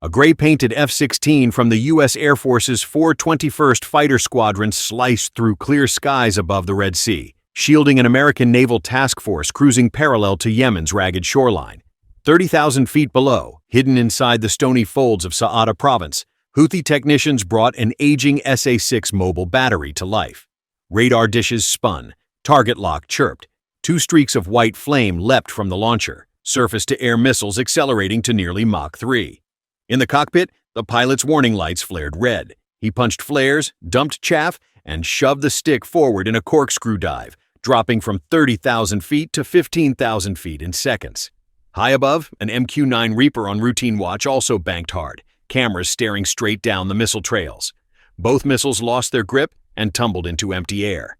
A gray-painted F-16 from the U.S. Air Force's 421st Fighter Squadron sliced through clear skies above the Red Sea, shielding an American naval task force cruising parallel to Yemen's ragged shoreline. 30,000 feet below, hidden inside the stony folds of Sa'ada province, Houthi technicians brought an aging SA-6 mobile battery to life. Radar dishes spun, target lock chirped. 2 streaks of white flame leapt from the launcher, surface-to-air missiles accelerating to nearly Mach 3. In the cockpit, the pilot's warning lights flared red. He punched flares, dumped chaff, and shoved the stick forward in a corkscrew dive, dropping from 30,000 feet to 15,000 feet in seconds. High above, an MQ-9 Reaper on routine watch also banked hard, cameras staring straight down the missile trails. Both missiles lost their grip and tumbled into empty air.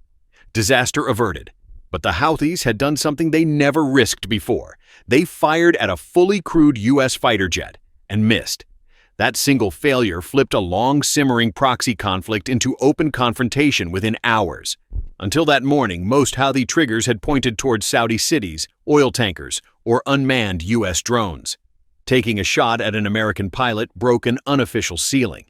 Disaster averted. But the Houthis had done something they never risked before. They fired at a fully crewed U.S. fighter jet and missed. That single failure flipped a long simmering proxy conflict into open confrontation within hours. Until that morning, most Houthi triggers had pointed towards Saudi cities, oil tankers, or unmanned U.S. drones. Taking a shot at an American pilot broke an unofficial ceiling.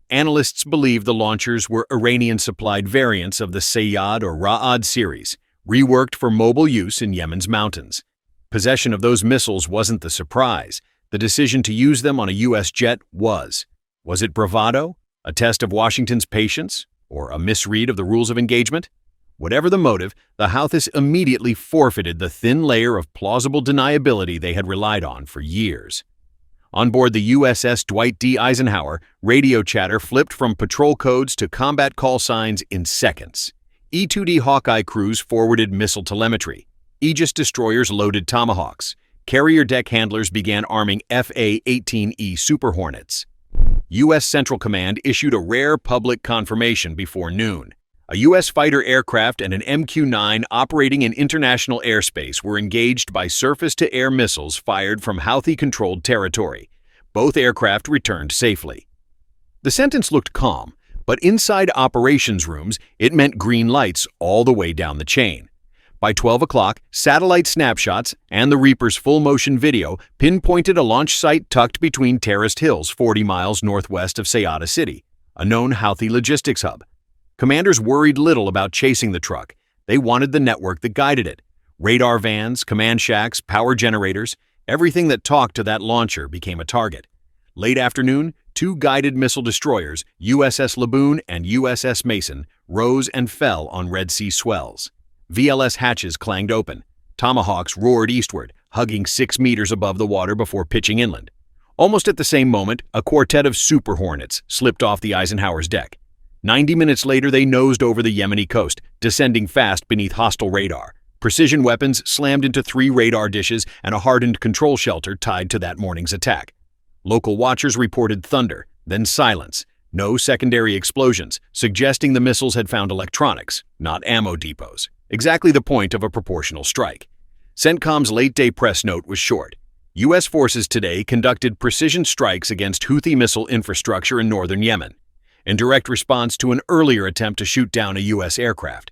Analysts believe the launchers were Iranian-supplied variants of the Sayyad or Ra'ad series, reworked for mobile use in Yemen's mountains. Possession of those missiles wasn't the surprise. The decision to use them on a U.S. jet was. Was it bravado, a test of Washington's patience, or a misread of the rules of engagement? Whatever the motive, the Houthis immediately forfeited the thin layer of plausible deniability they had relied on for years. On board the USS Dwight D. Eisenhower, radio chatter flipped from patrol codes to combat call signs in seconds. E-2D Hawkeye crews forwarded missile telemetry. Aegis destroyers loaded Tomahawks. Carrier deck handlers began arming FA-18E Super Hornets. U.S. Central Command issued a rare public confirmation before noon. A U.S. fighter aircraft and an MQ-9 operating in international airspace were engaged by surface-to-air missiles fired from Houthi-controlled territory. Both aircraft returned safely. The sentence looked calm, but inside operations rooms, it meant green lights all the way down the chain. By 12 o'clock, satellite snapshots and the Reaper's full-motion video pinpointed a launch site tucked between terraced hills 40 miles northwest of Sayada City, a known Houthi logistics hub. Commanders worried little about chasing the truck. They wanted the network that guided it. Radar vans, command shacks, power generators, everything that talked to that launcher became a target. Late afternoon, 2 guided missile destroyers, USS Laboon and USS Mason, rose and fell on Red Sea swells. VLS hatches clanged open. Tomahawks roared eastward, hugging 6 meters above the water before pitching inland. Almost at the same moment, a quartet of Super Hornets slipped off the Eisenhower's deck. 90 minutes later, they nosed over the Yemeni coast, descending fast beneath hostile radar. Precision weapons slammed into 3 radar dishes and a hardened control shelter tied to that morning's attack. Local watchers reported thunder, then silence. No secondary explosions, suggesting the missiles had found electronics, not ammo depots. Exactly the point of a proportional strike. CENTCOM's late-day press note was short. U.S. forces today conducted precision strikes against Houthi missile infrastructure in northern Yemen, in direct response to an earlier attempt to shoot down a U.S. aircraft.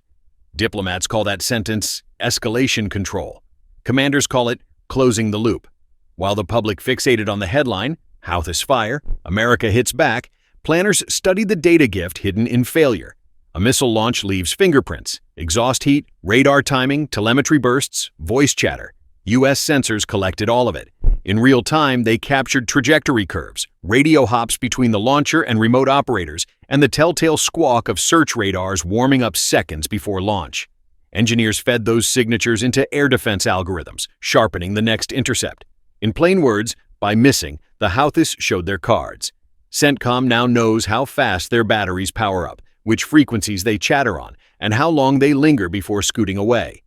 Diplomats call that sentence escalation control. Commanders call it closing the loop. While the public fixated on the headline, Houthis fire, America hits back, planners studied the data gift hidden in failure. A missile launch leaves fingerprints, exhaust heat, radar timing, telemetry bursts, voice chatter. U.S. sensors collected all of it. In real time, they captured trajectory curves, radio hops between the launcher and remote operators, and the telltale squawk of search radars warming up seconds before launch. Engineers fed those signatures into air defense algorithms, sharpening the next intercept. In plain words, by missing, the Houthis showed their cards. CENTCOM now knows how fast their batteries power up, which frequencies they chatter on, and how long they linger before scooting away.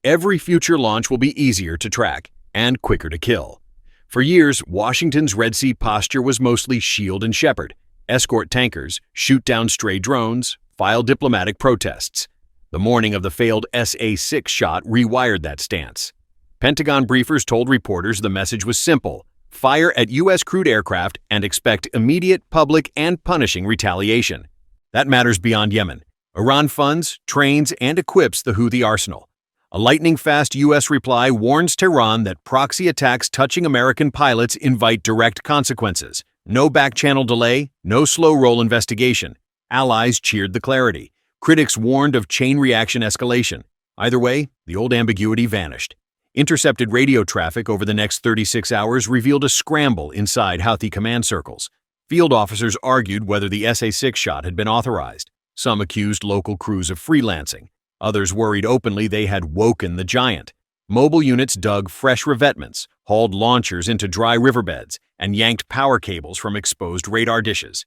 Every future launch will be easier to track and quicker to kill. For years, Washington's Red Sea posture was mostly shield and shepherd, escort tankers, shoot down stray drones, file diplomatic protests. The morning of the failed SA-6 shot rewired that stance. Pentagon briefers told reporters the message was simple: fire at U.S. crewed aircraft and expect immediate, public, and punishing retaliation. That matters beyond Yemen. Iran funds, trains, and equips the Houthi arsenal. A lightning-fast U.S. reply warns Tehran that proxy attacks touching American pilots invite direct consequences, No back-channel delay, no slow-roll investigation. Allies cheered the clarity. Critics warned of chain reaction escalation. Either way, the old ambiguity vanished. Intercepted radio traffic over the next 36 hours revealed a scramble inside Houthi command circles. Field officers argued whether the SA-6 shot had been authorized. Some accused local crews of freelancing. Others worried openly they had woken the giant. Mobile units dug fresh revetments, hauled launchers into dry riverbeds, and yanked power cables from exposed radar dishes.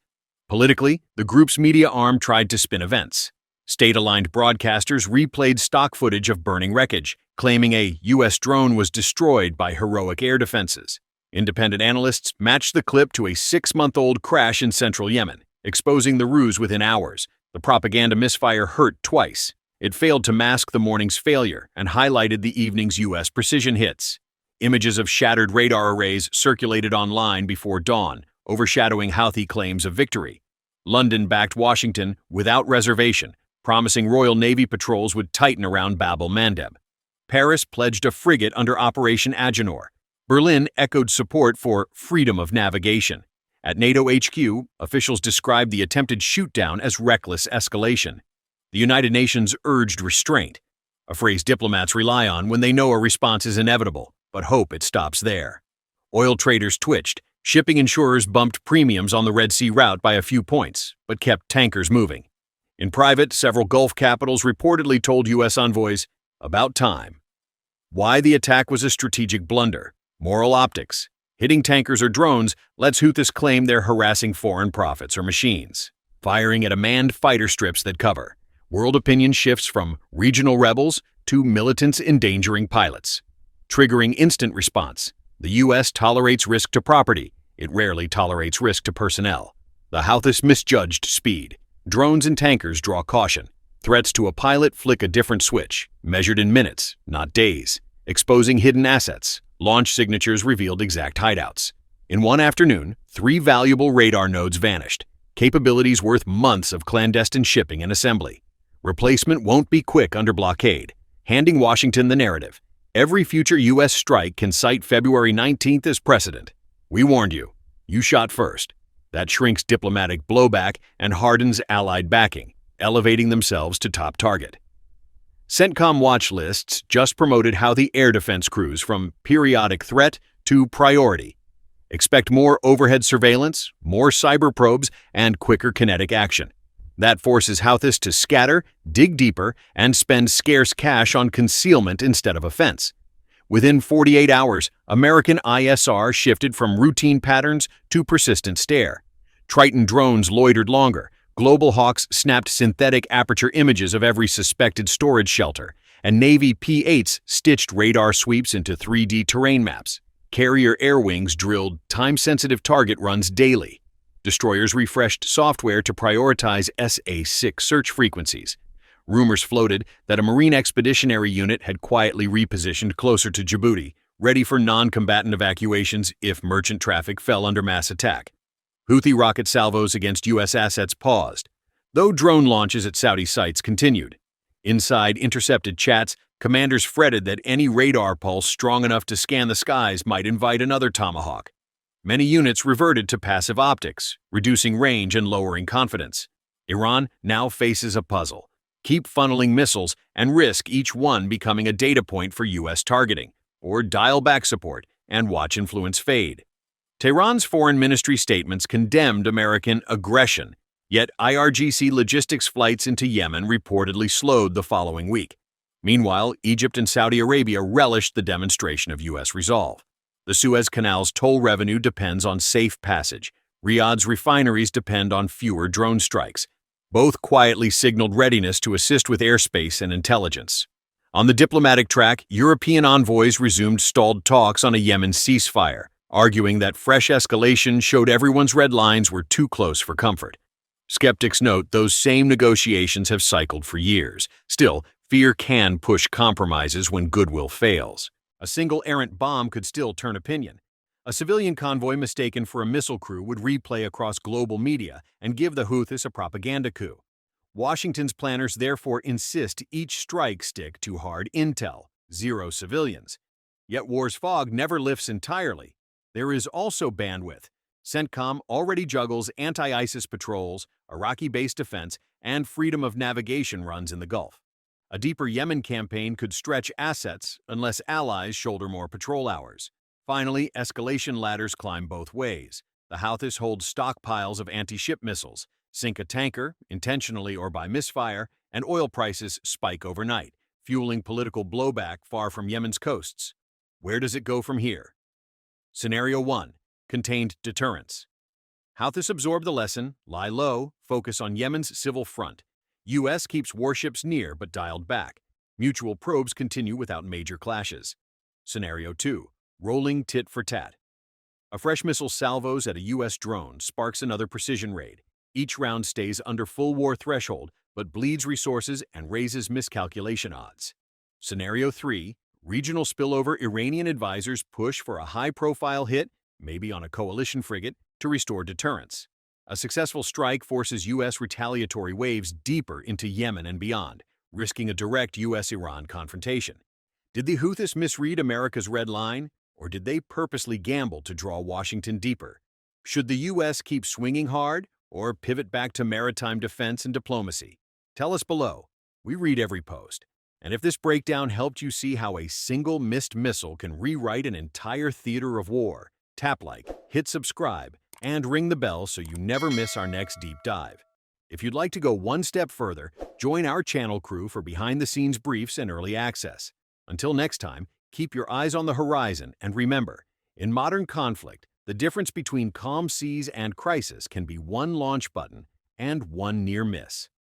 Politically, the group's media arm tried to spin events. State-aligned broadcasters replayed stock footage of burning wreckage, claiming a U.S. drone was destroyed by heroic air defenses. Independent analysts matched the clip to a 6-month-old crash in central Yemen, exposing the ruse within hours. The propaganda misfire hurt twice. It failed to mask the morning's failure and highlighted the evening's U.S. precision hits. Images of shattered radar arrays circulated online before dawn, overshadowing Houthi claims of victory. London backed Washington without reservation, promising Royal Navy patrols would tighten around Bab el-Mandeb. Paris pledged a frigate under Operation Agenor. Berlin echoed support for freedom of navigation. At NATO HQ, officials described the attempted shoot-down as reckless escalation. The United Nations urged restraint, a phrase diplomats rely on when they know a response is inevitable, but hope it stops there. Oil traders twitched. Shipping insurers bumped premiums on the Red Sea route by a few points, but kept tankers moving. In private, several Gulf capitals reportedly told U.S. envoys, "About time." Why the attack was a strategic blunder? Moral optics. Hitting tankers or drones lets Houthis claim they're harassing foreign profits or machines. Firing at a manned fighter strips that cover. World opinion shifts from regional rebels to militants endangering pilots. Triggering instant response. The U.S. tolerates risk to property. It rarely tolerates risk to personnel. The Houthis misjudged speed. Drones and tankers draw caution. Threats to a pilot flick a different switch, measured in minutes, not days. Exposing hidden assets. Launch signatures revealed exact hideouts. In one afternoon, 3 valuable radar nodes vanished. Capabilities worth months of clandestine shipping and assembly. Replacement won't be quick under blockade. Handing Washington the narrative. Every future U.S. strike can cite February 19th as precedent. We warned you. You shot first. That shrinks diplomatic blowback and hardens allied backing, elevating themselves to top target. CENTCOM watch lists just promoted Houthi air defense crews from periodic threat to priority. Expect more overhead surveillance, more cyber probes, and quicker kinetic action. That forces Houthis to scatter, dig deeper, and spend scarce cash on concealment instead of offense. Within 48 hours, American ISR shifted from routine patterns to persistent stare. Triton drones loitered longer. Global Hawks snapped synthetic aperture images of every suspected storage shelter, and Navy P-8s stitched radar sweeps into 3D terrain maps. Carrier air wings drilled time-sensitive target runs daily. Destroyers refreshed software to prioritize SA-6 search frequencies. Rumors floated that a Marine Expeditionary Unit had quietly repositioned closer to Djibouti, ready for non-combatant evacuations if merchant traffic fell under mass attack. Houthi rocket salvos against U.S. assets paused, though drone launches at Saudi sites continued. Inside intercepted chats, commanders fretted that any radar pulse strong enough to scan the skies might invite another Tomahawk. Many units reverted to passive optics, reducing range and lowering confidence. Iran now faces a puzzle. Keep funneling missiles and risk each one becoming a data point for U.S. targeting, or dial back support and watch influence fade. Tehran's foreign ministry statements condemned American aggression, yet IRGC logistics flights into Yemen reportedly slowed the following week. Meanwhile, Egypt and Saudi Arabia relished the demonstration of U.S. resolve. The Suez Canal's toll revenue depends on safe passage. Riyadh's refineries depend on fewer drone strikes. Both quietly signaled readiness to assist with airspace and intelligence. On the diplomatic track, European envoys resumed stalled talks on a Yemen ceasefire, arguing that fresh escalation showed everyone's red lines were too close for comfort. Skeptics note those same negotiations have cycled for years. Still, fear can push compromises when goodwill fails. A single errant bomb could still turn opinion. A civilian convoy mistaken for a missile crew would replay across global media and give the Houthis a propaganda coup. Washington's planners therefore insist each strike stick to hard intel, 0 civilians. Yet war's fog never lifts entirely. There is also bandwidth. CENTCOM already juggles anti-ISIS patrols, Iraqi-based defense, and freedom of navigation runs in the Gulf. A deeper Yemen campaign could stretch assets unless allies shoulder more patrol hours. Finally, escalation ladders climb both ways. The Houthis hold stockpiles of anti-ship missiles, sink a tanker, intentionally or by misfire, and oil prices spike overnight, fueling political blowback far from Yemen's coasts. Where does it go from here? Scenario 1. Contained deterrence. Houthis absorb the lesson, lie low, focus on Yemen's civil front. U.S. keeps warships near but dialed back. Mutual probes continue without major clashes. Scenario 2. Rolling tit for tat. A fresh missile salvos at a U.S. drone sparks another precision raid. Each round stays under full war threshold but bleeds resources and raises miscalculation odds. Scenario 3. Regional spillover. Iranian advisors push for a high-profile hit, maybe on a coalition frigate, to restore deterrence. A successful strike forces U.S. retaliatory waves deeper into Yemen and beyond, risking a direct U.S.-Iran confrontation. Did the Houthis misread America's red line, or did they purposely gamble to draw Washington deeper? Should the U.S. keep swinging hard, or pivot back to maritime defense and diplomacy? Tell us below. We read every post. And if this breakdown helped you see how a single missed missile can rewrite an entire theater of war, tap like, hit subscribe, and ring the bell so you never miss our next deep dive. If you'd like to go one step further, join our channel crew for behind-the-scenes briefs and early access. Until next time, keep your eyes on the horizon and remember, in modern conflict, the difference between calm seas and crisis can be one launch button and one near miss.